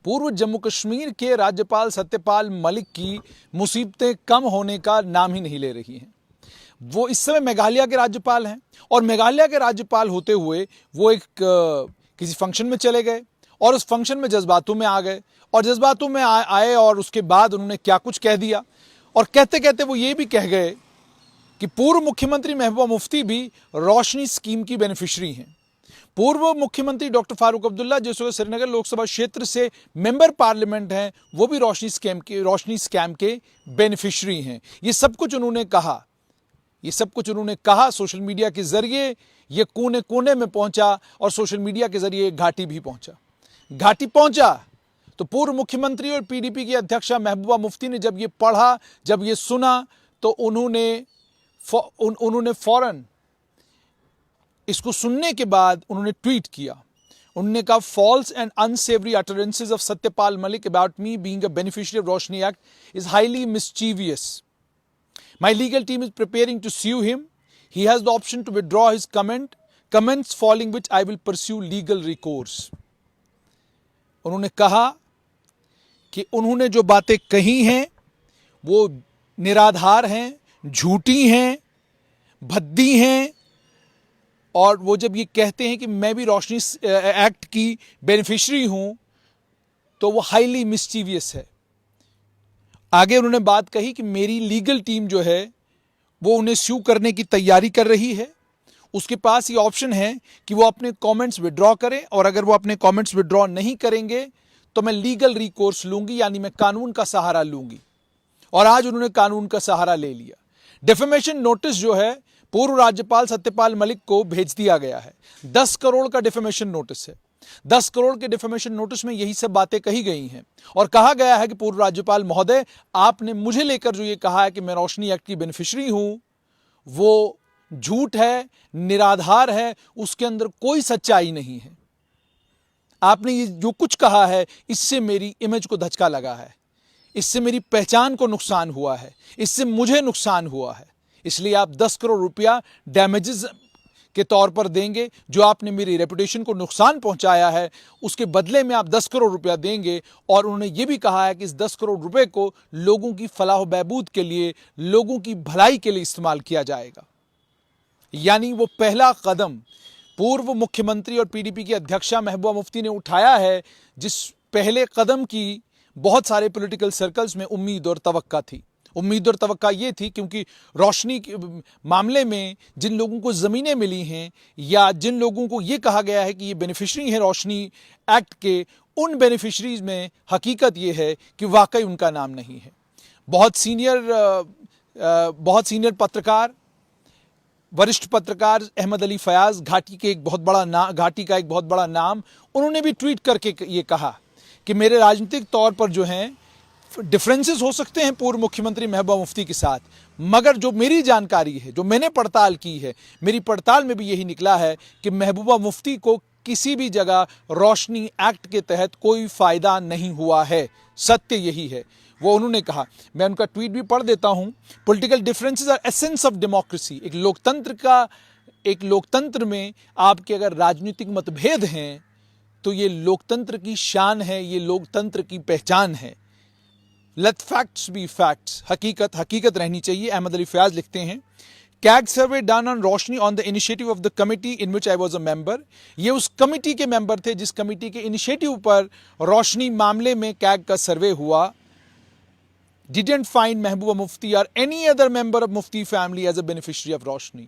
पूर्व जम्मू कश्मीर के राज्यपाल सत्यपाल मलिक की मुसीबतें कम होने का नाम ही नहीं ले रही हैं। वो इस समय मेघालय के राज्यपाल हैं और मेघालय के राज्यपाल होते हुए वो एक किसी फंक्शन में चले गए और उस फंक्शन में जज्बातों में आ गए और जज्बातों में आए और उसके बाद उन्होंने क्या कुछ कह दिया और कहते कहते वो ये भी कह गए कि पूर्व मुख्यमंत्री महबूबा मुफ्ती भी रोशनी स्कीम की बेनिफिशियरी हैं। पूर्व मुख्यमंत्री डॉक्टर फारूक अब्दुल्ला जो श्रीनगर लोकसभा क्षेत्र से मेंबर पार्लियामेंट हैं, वो भी रोशनी स्कैम के बेनिफिशियरी हैं। ये सब कुछ उन्होंने कहा सोशल मीडिया के जरिए। ये कोने कोने में पहुंचा और सोशल मीडिया के जरिए घाटी पहुंचा तो पूर्व मुख्यमंत्री और पीडीपी की अध्यक्षा महबूबा मुफ्ती ने जब ये पढ़ा, जब ये सुना, तो उन्होंने फौरन इसको सुनने के बाद उन्होंने ट्वीट किया। उन्होंने कहा, false and unsavoury utterances of Satyapal Malik about me being a beneficiary of Roshni act is highly mischievous. My legal team is preparing to sue him. He has the option to withdraw his comments following which I will pursue legal recourse. उन्होंने कहा कि उन्होंने जो बातें कही हैं वो निराधार हैं, झूठी हैं, भद्दी हैं और वो जब ये कहते हैं कि मैं भी रोशनी एक्ट की बेनिफिशियरी हूं तो वो हाईली मिस्चीवियस है। आगे उन्होंने बात कही कि मेरी लीगल टीम जो है वो उन्हें स्यू करने की तैयारी कर रही है। उसके पास ये ऑप्शन है कि वो अपने कमेंट्स विड्रॉ करें और अगर वो अपने कमेंट्स विड्रॉ नहीं करेंगे तो मैं लीगल रिकोर्स लूंगी, यानी मैं कानून का सहारा लूंगी। और आज उन्होंने कानून का सहारा ले लिया। डिफेमेशन नोटिस जो है पूर्व राज्यपाल सत्यपाल मलिक को भेज दिया गया है। 10 करोड़ का डिफेमेशन नोटिस है। 10 करोड़ के डिफेमेशन नोटिस में यही सब बातें कही गई हैं और कहा गया है कि पूर्व राज्यपाल महोदय, आपने मुझे लेकर जो ये कहा है कि मैं रोशनी एक्ट की बेनिफिशियरी हूं, वो झूठ है, निराधार है, उसके अंदर कोई सच्चाई नहीं है। आपने ये जो कुछ कहा है इससे मेरी इमेज को धचका लगा है, इससे मेरी पहचान को नुकसान हुआ है, इससे मुझे नुकसान हुआ है। इसलिए आप 10 करोड़ रुपया डैमेजेस के तौर पर देंगे। जो आपने मेरी रेपुटेशन को नुकसान पहुंचाया है उसके बदले में आप 10 करोड़ रुपया देंगे। और उन्होंने ये भी कहा है कि इस 10 करोड़ रुपए को लोगों की फलाह बहबूद के लिए, लोगों की भलाई के लिए इस्तेमाल किया जाएगा। यानी वो पहला कदम पूर्व मुख्यमंत्री और पीडीपी की अध्यक्षा महबूबा मुफ्ती ने उठाया है, जिस पहले कदम की बहुत सारे पॉलिटिकल सर्कल्स में उम्मीद और तवक्का थी। उम्मीद और तवक्का ये थी क्योंकि रोशनी के मामले में जिन लोगों को ज़मीनें मिली हैं या जिन लोगों को ये कहा गया है कि ये बेनिफिशियरी है रोशनी एक्ट के, उन बेनिफिशरीज में हकीकत ये है कि वाकई उनका नाम नहीं है। बहुत सीनियर पत्रकार, वरिष्ठ पत्रकार अहमद अली फयाज, घाटी का एक बहुत बड़ा नाम, उन्होंने भी ट्वीट करके ये कहा कि मेरे राजनीतिक तौर पर जो हैं डिफरेंसेस हो सकते हैं पूर्व मुख्यमंत्री महबूबा मुफ्ती के साथ, मगर जो मेरी जानकारी है, जो मैंने पड़ताल की है, मेरी पड़ताल में भी यही निकला है कि महबूबा मुफ्ती को किसी भी जगह रोशनी एक्ट के तहत कोई फायदा नहीं हुआ है। सत्य यही है, वो उन्होंने कहा। मैं उनका ट्वीट भी पढ़ देता हूं। Political differences are essence of democracy. एक लोकतंत्र में आपके अगर राजनीतिक मतभेद हैं तो ये लोकतंत्र की शान है, ये लोकतंत्र की पहचान है। लेट फैक्ट्स बी फैक्ट्स, हकीकत रहनी चाहिए। अहमद अली फयाज लिखते हैं, CAG survey done on Roshni on the initiative of the committee in which I was a member. ये उस कमिटी के मेंबर थे जिस कमिटी के इनिशिएटिव पर रोशनी मामले में कैग का सर्वे हुआ। डिडंट फाइंड महबूबा मुफ्ती और any other member of Mufti family as a beneficiary of Roshni.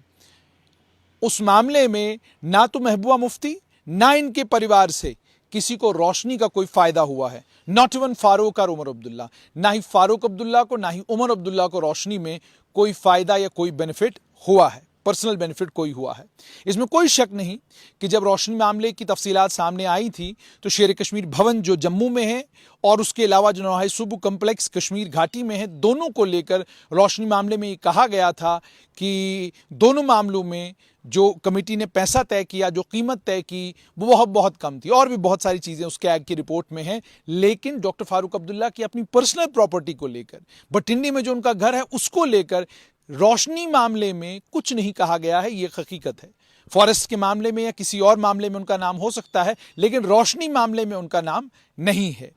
उस मामले में ना तो महबूबा मुफ्ती ना इनके परिवार से किसी को रोशनी का कोई फायदा हुआ है। नॉट इवन फारूक और उमर अब्दुल्ला, ना ही फारूक अब्दुल्ला को ना ही उमर अब्दुल्ला को रोशनी में कोई फायदा या कोई बेनिफिट हुआ है, पर्सनल बेनिफिट कोई हुआ है। इसमें कोई शक नहीं कि जब रोशनी मामले की तफसीलात सामने आई थी तो शेर कश्मीर भवन जो जम्मू में है और उसके अलावा जो नवाहिद सुबु कम्प्लेक्स कश्मीर घाटी में है, दोनों को लेकर रोशनी मामले में ये कहा गया था कि दोनों मामलों में जो कमेटी ने पैसा तय किया, जो कीमत तय की, वो बहुत कम थी। और भी बहुत सारी चीज़ें उसके ऐग की रिपोर्ट में हैं। लेकिन डॉक्टर फारूक अब्दुल्ला की अपनी पर्सनल प्रॉपर्टी को लेकर, भटिंडी में जो उनका घर है उसको लेकर रोशनी मामले में कुछ नहीं कहा गया है। ये हकीकत है। फॉरेस्ट के मामले में या किसी और मामले में उनका नाम हो सकता है, लेकिन रोशनी मामले में उनका नाम नहीं है।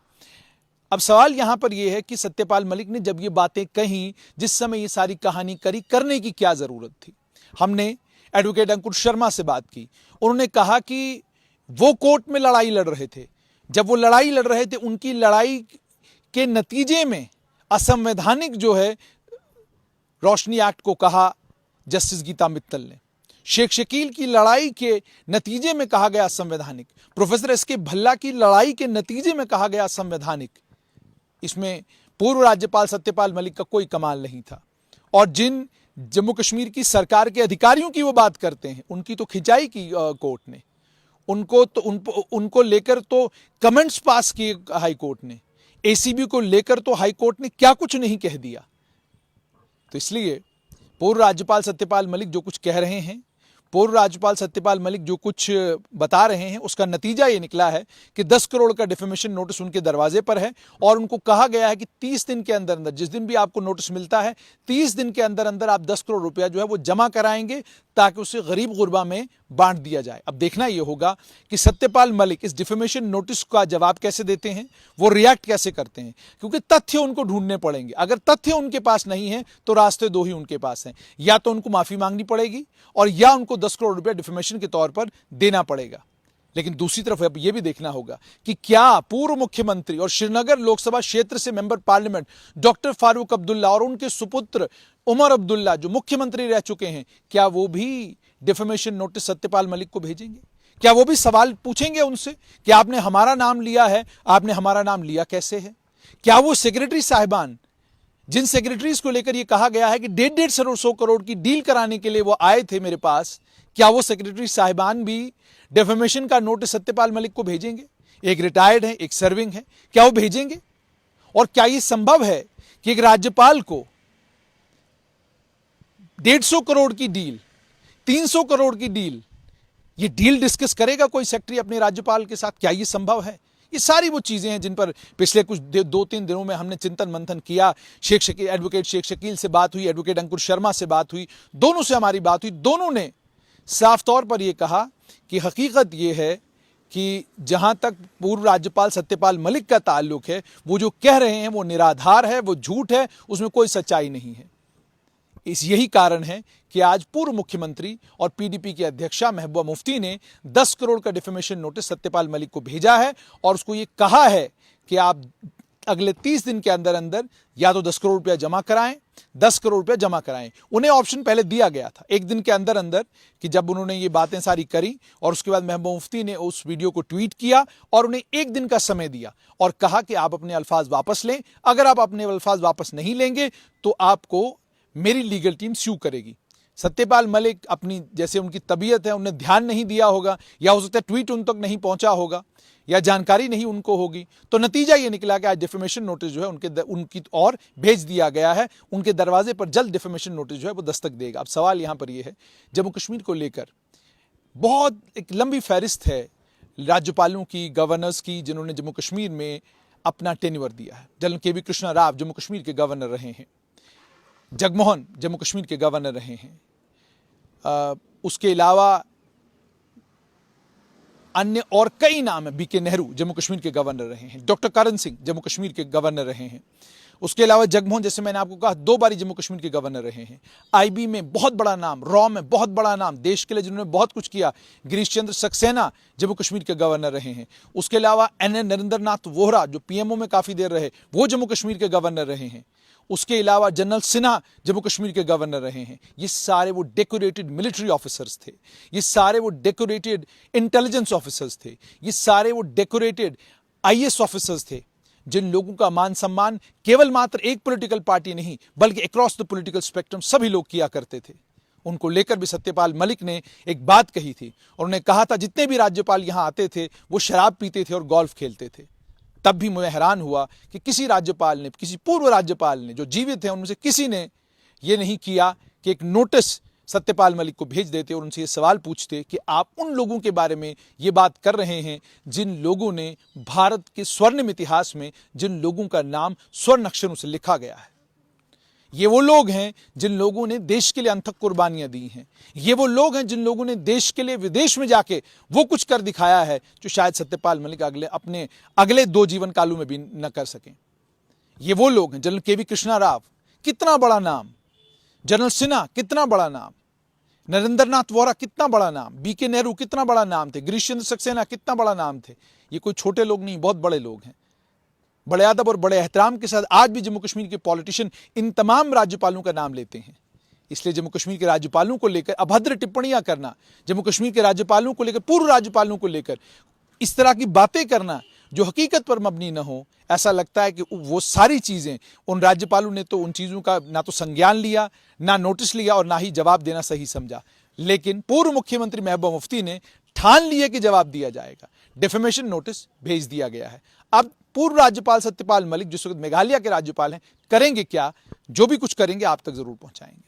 अब सवाल यहां पर यह है कि सत्यपाल मलिक ने जब ये बातें कही, जिस समय ये सारी कहानी करी, करने की क्या जरूरत थी? हमने एडवोकेट अंकुर शर्मा से बात की। उन्होंने कहा कि वो कोर्ट में लड़ाई लड़ रहे थे। जब वो लड़ाई लड़ रहे थे, उनकी लड़ाई के नतीजे में असंवैधानिक जो है रोशनी एक्ट को कहा जस्टिस गीता मित्तल ने। शेख शकील की लड़ाई के नतीजे में कहा गया असंवैधानिक। प्रोफेसर एसके भल्ला की लड़ाई के नतीजे में कहा गया असंवैधानिक। इसमें पूर्व राज्यपाल सत्यपाल मलिक का कोई कमाल नहीं था। और जिन जम्मू कश्मीर की सरकार के अधिकारियों की वो बात करते हैं, उनकी तो खिंचाई की कोर्ट ने। उनको लेकर तो कमेंट्स पास किए हाई कोर्ट ने। एसीबी को लेकर तो हाई कोर्ट ने क्या कुछ नहीं कह दिया। तो इसलिए पूर्व राज्यपाल सत्यपाल मलिक जो कुछ कह रहे हैं, पूर्व राज्यपाल सत्यपाल मलिक जो कुछ बता रहे हैं, उसका नतीजा ये निकला है कि 10 करोड़ का डिफेमेशन नोटिस उनके दरवाजे पर है। और उनको कहा गया है कि 30 दिन के अंदर अंदर, जिस दिन भी आपको नोटिस मिलता है, 30 दिन के अंदर अंदर आप 10 करोड़ रुपया जो है वो जमा कराएंगे, ताकि उसे गरीब गुरबा में बांट दिया जाए। अब देखना यह होगा कि सत्यपाल मलिक इस डिफेमेशन नोटिस का जवाब कैसे देते हैं, वो रिएक्ट कैसे करते हैं, क्योंकि तथ्य उनको ढूंढने पड़ेंगे। अगर तथ्य उनके पास नहीं है तो रास्ते दो ही उनके पास हैं, या तो उनको माफी मांगनी पड़ेगी और या उनको 10 करोड़ रुपया डिफेमेशन के तौर पर देना पड़ेगा। लेकिन दूसरी तरफ अब यह भी देखना होगा कि क्या पूर्व मुख्यमंत्री और श्रीनगर लोकसभा क्षेत्र से member parliament doctor Farooq Abdullah और उनके सुपुत्र उमर अब्दुल्ला जो मुख्यमंत्री रह चुके हैं, क्या वो भी डिफेमेशन नोटिस सत्यपाल मलिक को भेजेंगे? क्या वो भी सवाल पूछेंगे उनसे कि आपने हमारा नाम लिया है, आपने हमारा नाम लिया कैसे है? क्या वो सेक्रेटरी साहिबान, जिन सेक्रेटरीज को लेकर यह कहा गया है कि 150 करोड़ की डील कराने के लिए वो आए थे मेरे पास, क्या वो सेक्रेटरी साहिबान भी डेफेमेशन का नोटिस सत्यपाल मलिक को भेजेंगे? एक रिटायर्ड है, एक सर्विंग है, क्या वो भेजेंगे? और क्या यह संभव है कि एक राज्यपाल को 150 करोड़ की डील, 300 करोड़ की डील, ये डील डिस्कस करेगा कोई सेक्रेटरी अपने राज्यपाल के साथ? क्या यह संभव है? ये सारी वो चीजें हैं जिन पर पिछले कुछ 2-3 दिनों में हमने चिंतन मंथन किया। एडवोकेट शेख शकील से बात हुई, एडवोकेट अंकुर शर्मा से बात हुई, दोनों से हमारी बात हुई। दोनों ने साफ तौर पर यह कहा कि हकीकत यह है कि जहां तक पूर्व राज्यपाल सत्यपाल मलिक का ताल्लुक है, वो जो कह रहे हैं वो निराधार है, वो झूठ है, उसमें कोई सच्चाई नहीं है। यही कारण है कि आज पूर्व मुख्यमंत्री और पीडीपी की अध्यक्षा महबूबा मुफ्ती ने 10 करोड़ का डिफेमेशन नोटिस सत्यपाल मलिक को भेजा है और उसको यह कहा है कि आप अगले 30 दिन के अंदर अंदर या तो 10 करोड़ रुपया जमा कराएं, 10 करोड़ रुपया जमा कराएं। उन्हें ऑप्शन पहले दिया गया था एक दिन के अंदर अंदर, कि जब उन्होंने ये बातें सारी करी और उसके बाद महबूबा मुफ्ती ने उस वीडियो को ट्वीट किया और उन्हें एक दिन का समय दिया और कहा कि आप अपने अल्फाज वापस लें। अगर आप अपने अल्फाज वापस नहीं लेंगे तो आपको मेरी लीगल टीम स्यू करेगी। सत्यपाल मलिक अपनी, जैसे उनकी तबीयत है, उन्हें ध्यान नहीं दिया होगा, या हो सकता है ट्वीट उन तक नहीं पहुंचा होगा, या जानकारी नहीं उनको होगी। तो नतीजा ये निकला कि आज डिफेमेशन नोटिस जो है उनकी और भेज दिया गया है। उनके दरवाजे पर जल्द डिफेमेशन नोटिस जो है वो दस्तक देगा। अब सवाल यहां पर यह है, जम्मू कश्मीर को लेकर बहुत एक लंबी फहरिस्त है राज्यपालों की, गवर्नर्स की, जिन्होंने जम्मू कश्मीर में अपना टेन्योर दिया है। जनरल के वी कृष्णा राव जम्मू कश्मीर के गवर्नर रहे हैं, जगमोहन जम्मू कश्मीर के गवर्नर रहे हैं, उसके अलावा अन्य और कई नाम है। बीके नेहरू जम्मू कश्मीर के गवर्नर रहे हैं, डॉक्टर करण सिंह जम्मू कश्मीर के गवर्नर रहे हैं, उसके अलावा जगमोहन, जैसे मैंने आपको कहा, 2 बारी जम्मू कश्मीर के गवर्नर रहे हैं। आईबी में बहुत बड़ा नाम, रॉ में बहुत बड़ा नाम, देश के लिए जिन्होंने बहुत कुछ किया, गिरीश चंद्र सक्सेना जम्मू कश्मीर के गवर्नर रहे हैं। उसके अलावा NN नरेंद्र नाथ वोहरा जो पीएमओ में काफी देर रहे, वो जम्मू कश्मीर के गवर्नर रहे हैं। उसके अलावा जनरल सिन्हा जम्मू कश्मीर के गवर्नर रहे हैं। ये सारे वो डेकोरेटेड मिलिट्री ऑफिसर्स थे, ये सारे वो डेकोरेटेड इंटेलिजेंस ऑफिसर्स थे, ये सारे वो डेकोरेटेड IAS ऑफिसर्स थे, जिन लोगों का मान सम्मान केवल मात्र एक पॉलिटिकल पार्टी नहीं बल्कि अक्रॉस द पॉलिटिकल स्पेक्ट्रम सभी लोग किया करते थे। उनको लेकर भी सत्यपाल मलिक ने एक बात कही थी और उन्होंने कहा था जितने भी राज्यपाल यहां आते थे वो शराब पीते थे और गोल्फ खेलते थे। तब भी मैं हैरान हुआ कि किसी राज्यपाल ने, किसी पूर्व राज्यपाल ने, जो जीवित हैं उनमें से किसी ने यह नहीं किया कि एक नोटिस सत्यपाल मलिक को भेज देते और उनसे ये सवाल पूछते कि आप उन लोगों के बारे में ये बात कर रहे हैं जिन लोगों ने भारत के स्वर्णिम इतिहास में, जिन लोगों का नाम स्वर्ण अक्षरों से लिखा गया है। ये वो लोग हैं जिन लोगों ने देश के लिए अनथक कुर्बानियां दी हैं। ये वो लोग हैं जिन लोगों ने देश के लिए विदेश में जाके वो कुछ कर दिखाया है जो शायद सत्यपाल मलिक अपने अगले 2 जीवन कालों में भी न कर सकें। ये वो लोग हैं, जनरल केवी कृष्णा राव कितना बड़ा नाम, जनरल सिन्हा कितना बड़ा नाम, नरेंद्र नाथ वोरा कितना बड़ा नाम, बीके नेहरू कितना बड़ा नाम थे, गिरीश चंद्र सक्सेना कितना बड़ा नाम थे। ये कोई छोटे लोग नहीं, बहुत बड़े लोग हैं। बड़े अदब और बड़े एहतराम के साथ आज भी जम्मू कश्मीर के पॉलिटिशियन इन तमाम राज्यपालों का नाम लेते हैं। इसलिए जम्मू कश्मीर के राज्यपालों को लेकर अभद्र टिप्पणियां करना, जम्मू कश्मीर के राज्यपालों को लेकर, पूर्व राज्यपालों को लेकर इस तरह की बातें करना जो हकीकत पर मबनी न हो, ऐसा लगता है कि वो सारी चीजें उन राज्यपालों ने तो उन चीजों का ना तो संज्ञान लिया, ना नोटिस लिया और ना ही जवाब देना सही समझा। लेकिन पूर्व मुख्यमंत्री महबूबा मुफ्ती ने ठान लिया कि जवाब दिया जाएगा। डिफेमेशन नोटिस भेज दिया गया है। अब पूर्व राज्यपाल सत्यपाल मलिक, जिस वक्त मेघालय के राज्यपाल हैं, करेंगे क्या? जो भी कुछ करेंगे आप तक जरूर पहुंचाएंगे।